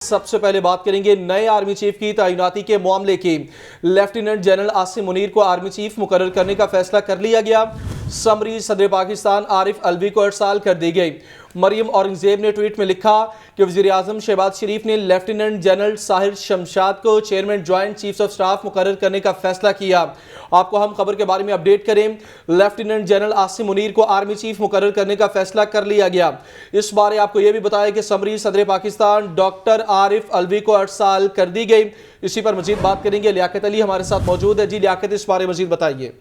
सबसे पहले बात करेंगे नए आर्मी चीफ की तैनाती के मामले की। लेफ्टिनेंट जनरल आसिम मुनीर को आर्मी चीफ मुकर्रर करने का फैसला कर लिया गया। समरी सदर पाकिस्तान आरिफ अलवी को अरसाल कर दी गई। मरियम औरंगजेब ने ट्वीट में लिखा कि वज़ीर आज़म शहबाज शरीफ ने लेफ्टिनेंट जनरल साहिर शमशाद को chairman joint chiefs of staff मुकर्रर करने का फैसला किया। आपको हम खबर के बारे में अपडेट करें। लेफ्टिनेंट जनरल आसिम मुनीर को आर्मी चीफ मुकर्रर करने का फैसला कर लिया गया। इस बारे आपको यह भी बताया कि समरी सदर पाकिस्तान डॉक्टर आरिफ अलवी को अरसाल कर दी गई। इसी पर मजीद बात करेंगे। लियाकत अली हमारे साथ मौजूद है। जी लियाकत, इस बारे मजीद बताइए।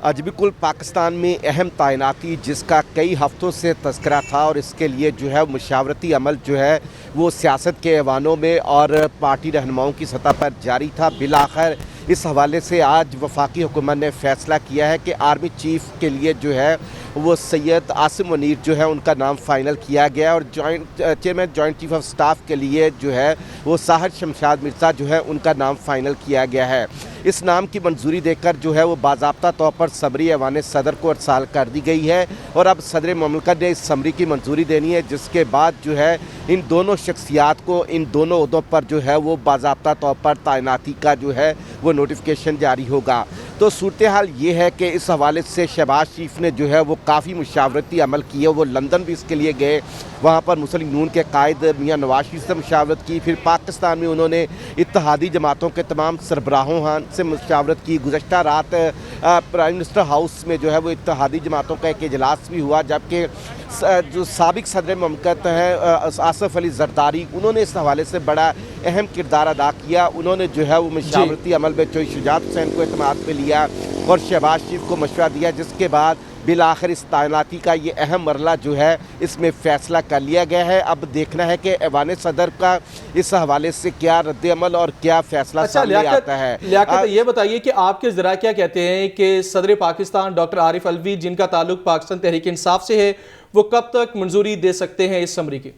आज बिल्कुल पाकिस्तान में अहम तैनाती जिसका कई हफ्तों से तस्करा था और इसके लिए जो है मुशावरती अमल जो है वो सियासत के ऐवानों में और पार्टी रहनुमाओं की सतह पर जारी था। बिलाखिर इस हवाले से आज वफाकी हुकूमत ने फैसला किया है कि आर्मी चीफ के लिए जो है वो सैयद आसिम मुनीर जो है उनका नाम फाइनल किया गया और chairman joint chief of staff के लिए जो है वो साहिर शमशाद मिर्ज़ा जो है उनका नाम फाइनल किया गया है। इस नाम की मंजूरी देकर जो है वो बाज़ाब्ता तौर पर समरी ऐवान सदर को अरसाल कर दी गई है और अब सदर ममलकत ने इस समरी की मंजूरी देनी है, जिसके बाद जो है इन दोनों शख्सियात को इन दोनों ओहदों पर जो है वो बाज़ाब्ता तौर पर तैनाती का जो है वो नोटिफिकेशन जारी होगा। तो सूरत हाल ये है कि इस हवाले से शहबाज शरीफ ने जो है वो काफ़ी मुशावरती अमल किए। वो लंदन भी इसके लिए गए, वहाँ पर मुस्लिम नून के कायद मियाँ नवाज शरीफ से मुशावरत की। फिर पाकिस्तान में उन्होंने इत्तेहादी जमातों के तमाम सरबराहों से मुशावरत की। गुज़श्ता रात प्राइम मिनिस्टर हाउस में जो है वो इत्तेहादी जमातों का एक इजलास भी हुआ, जबकि जो साबिक सदर ममलकत हैं आसिफ अली जरदारी, उन्होंने इस हवाले से बड़ा अहम किरदार अदा किया। उन्होंने जो है वो मुशावरती अमल में चौधरी शुजात हुसैन को एतमाद में लिया और शहबाज शरीफ को मशवरा दिया, जिसके बाद बिलाखिर इस तैनाती का ये अहम मरला जो है इसमें फ़ैसला कर लिया गया है। अब देखना है कि ऐवान सदर का इस हवाले से क्या रद्द-ए-अमल और क्या फ़ैसला सामने आता है। लियाकत, ये बताइए कि आपके ज़रा क्या कहते हैं कि सदर पाकिस्तान डॉक्टर आरिफ अलवी, जिनका ताल्लुक पाकिस्तान तहरीक इंसाफ से है, वो कब तक मंजूरी दे सकते हैं इस समरी की?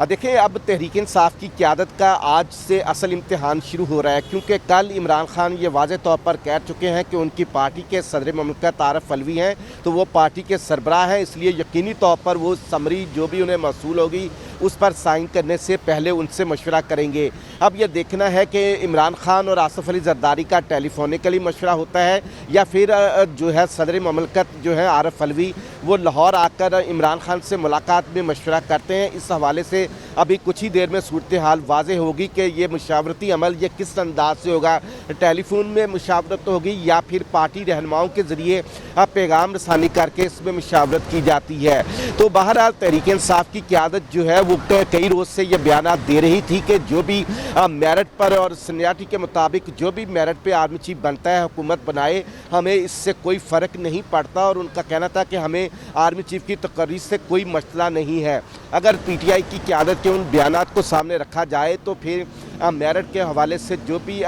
देखिए, अब तहरीक इंसाफ की क़यादत का आज से असल इम्तिहान शुरू हो रहा है, क्योंकि कल इमरान खान ये वाज़े तौर पर कह चुके हैं कि उनकी पार्टी के सदर ममलकत आरिफ अलवी हैं तो वो पार्टी के सरबराह हैं, इसलिए यकीनी तौर पर वो समरी जो भी उन्हें मौसूल होगी उस पर साइन करने से पहले उनसे मशवरा करेंगे। अब यह देखना है कि इमरान खान और आसिफ अली जरदारी का टेलीफोनिकली मशवरा होता है या फिर जो है सदर ममलकत जो है आरिफ अलवी वो लाहौर आकर इमरान खान से मुलाकात में मशवरा करते हैं। इस हवाले से अभी कुछ ही देर में सूरत हाल वाज़े होगी कि ये मुशावरती अमल ये किस अंदाज से होगा। टेलीफोन में मुशावरत होगी या फिर पार्टी रहनुमाओं के ज़रिए पैगाम रसानी करके इसमें मुशावरत की जाती है। तो बहरहाल तहरीक इंसाफ की क़यादत जो है वो कई रोज़ से ये बयान दे रही थी कि जो भी मेरिट पर और सीनियरिटी के मुताबिक जो भी मेरिट पे आर्मी चीफ बनता है हुकूमत बनाए, हमें इससे कोई फ़र्क नहीं पड़ता। और उनका कहना था कि हमें आर्मी चीफ की तकर्री से कोई मसला नहीं है। अगर PTI की क़यादत के उन बयानात को सामने रखा जाए तो फिर मेरिट के हवाले से जो भी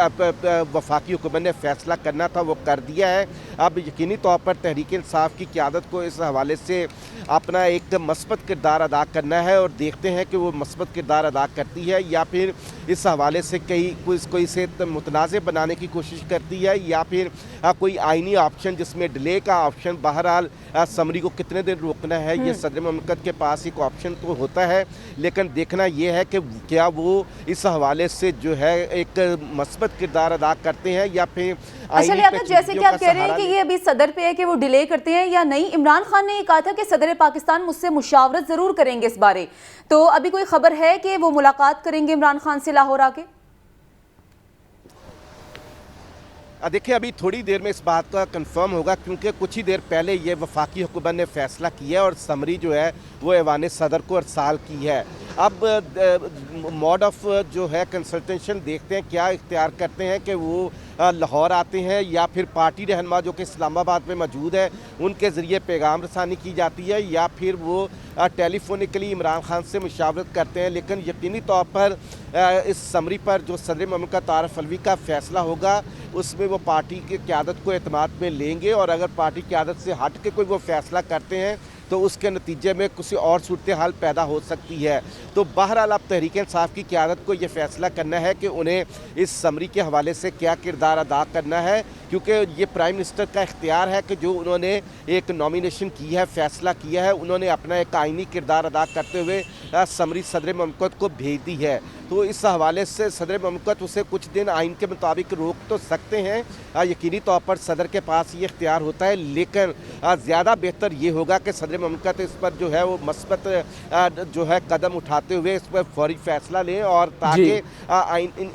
वफाकी हुकूमत ने फ़ैसला करना था वो कर दिया है। अब यकीनी तौर पर तहरीक इंसाफ की क़यादत को इस हवाले से अपना एक मस्बत किरदार अदा करना है और देखते हैं कि वो मस्बत किरदार अदा करती है या फिर इस हवाले से कोई इसे मुतनाज़ बनाने की कोशिश करती है या फिर कोई आइनी ऑप्शन जिसमें डिले का ऑप्शन। बहरहाल समरी को कितने दिन रोकना है ये सदर ममलकत के पास एक ऑप्शन तो होता है, लेकिन देखना ये है कि क्या वो इस हवाले से जो है एक मस्बत किरदार अदा करते हैं या फिर जैसे कि आप कह रहे हैं कि ये अभी सदर पे है कि वो डिले करते हैं या नहीं। इमरान खान ने ये कहा था कि सदर पाकिस्तान मुझसे मुशावरत जरूर करेंगे इस बारे, तो अभी कोई खबर है कि वो मुलाकात करेंगे इमरान खान से लाहौर आके? देखिए, अभी थोड़ी देर में इस बात का कंफर्म होगा, क्योंकि कुछ ही देर पहले ये वफाकी हुकूमत ने फैसला किया और समरी जो है वो ऐवान सदर को अरसाल की है। अब मोड ऑफ जो है कंसल्टेशन देखते हैं क्या इख्तियार करते हैं कि वो लाहौर आते हैं या फिर पार्टी रहनुमा जो कि इस्लामाबाद में मौजूद है उनके ज़रिए पैगाम रसानी की जाती है या फिर वो टेलीफोनिकली इमरान खान से मुशावरत करते हैं। लेकिन यकीनी तौर पर इस समरी पर जो सदर ममलकत आरिफ अलवी का फ़ैसला होगा उसमें वो पार्टी की क़यादत को एतमाद में लेंगे और अगर पार्टी क़यादत से हट के कोई वो फ़ैसला करते हैं तो उसके नतीजे में किसी और सूरत हाल पैदा हो सकती है। तो बहरहाल अब तहरीक इंसाफ की क़यादत को ये फैसला करना है कि उन्हें इस समरी के हवाले से क्या किरदार अदा करना है, क्योंकि ये प्राइम मिनिस्टर का इख्तियार है कि जो उन्होंने एक नॉमिनेशन की है, फैसला किया है, उन्होंने अपना एक आइनी किरदार अदा करते हुए समरी सदर ममलकत को भेज दी है। तो इस हवाले से सदर ममलकत उसे कुछ दिन आइन के मुताबिक रोक तो सकते हैं, यकीनी तौर पर सदर के पास ये इख्तियार होता है, लेकिन ज़्यादा बेहतर ये होगा कि सदर ममलकत इस पर जो है वो मस्बत जो है कदम उठाते हुए इस पर फौरी फैसला लें, और ताकि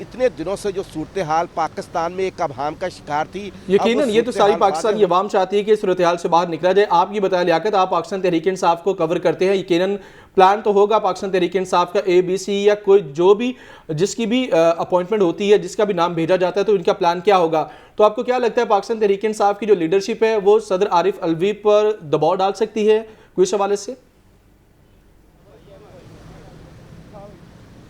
इतने दिनों से जो सूरत हाल पाकिस्तान में एक अभाम का शिकार थी, यकीनन ये तो सारी पाकिस्तान की अवाम चाहती है कि सूरत हाल से बाहर निकला जाए। आप ये बताया लियाकत, आप पाकिस्तान तहरीक इंसाफ को कवर करते हैं, यकीनन प्लान तो होगा पाकिस्तान तहरीक इंसाफ का ABC या कोई जो भी जिसकी भी अपॉइंटमेंट होती है, जिसका भी नाम भेजा जाता है, तो इनका प्लान क्या होगा? तो आपको क्या लगता है पाकिस्तान तहरीक इंसाफ की जो लीडरशिप है वो सदर आरिफ अलवी पर दबाव डाल सकती है कोई इस हवाले से?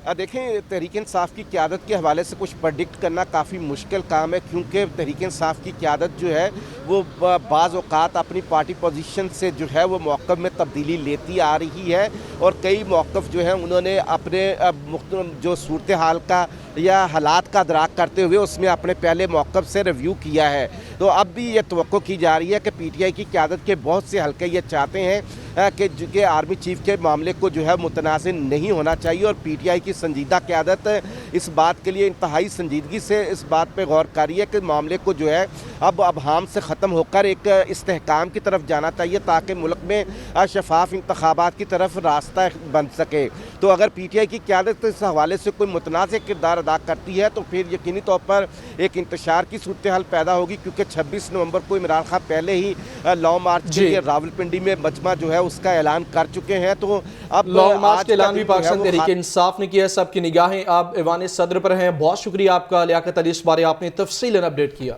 देखें, तहरीक इंसाफ की क़यादत के हवाले से कुछ प्रेडिक्ट करना काफ़ी मुश्किल काम है, क्योंकि तहरीक इंसाफ की क़यादत जो है वो बाज़ औक़ात अपनी पार्टी पोजीशन से जो है वो मौक़िफ़ में तब्दीली लेती आ रही है, और कई मौक़िफ़ जो है उन्होंने अपने जो सूरत हाल का या हालात का अदराक करते हुए उसमें अपने पहले मौक़िफ़ से रिव्यू किया है। तो अब भी ये तवक्को की जा रही है कि PTI की क़यादत के बहुत से हल्के ये चाहते हैं कि आर्मी चीफ़ के मामले को जो है मुतनाज़िर नहीं होना चाहिए, और PTI की संजीदा क़यादत इस बात के लिए इंतहाई संजीदगी से इस बात पर गौर कर रही है कि मामले को जो है अब अभाम से ख़त्म होकर एक इस्तेहकाम की तरफ जाना चाहिए, ताकि मुल्क में शफाफ इंतखाबात की तरफ रास्ता बन सके। तो अगर PTI की क़यादत इस हवाले से कोई मुतनाज़ किरदार अदा करती है तो फिर यकीनी तौर पर एक इंतशार की सूरत हाल पैदा होगी, क्योंकि 26 नवंबर को इमरान खान पहले ही लॉन्ग मार्च के लिए रावलपिंडी में मजमा जो है उसका ऐलान कर चुके हैं। तो अब लॉन्ग मार्च का ऐलान भी पाकिस्तान तहरीक इंसाफ ने किया। सबकी निगाहें अब ऐवान सदर पर हैं। बहुत शुक्रिया आपका लियाकत अली, इस बारे आपने तफसीलन अपडेट किया।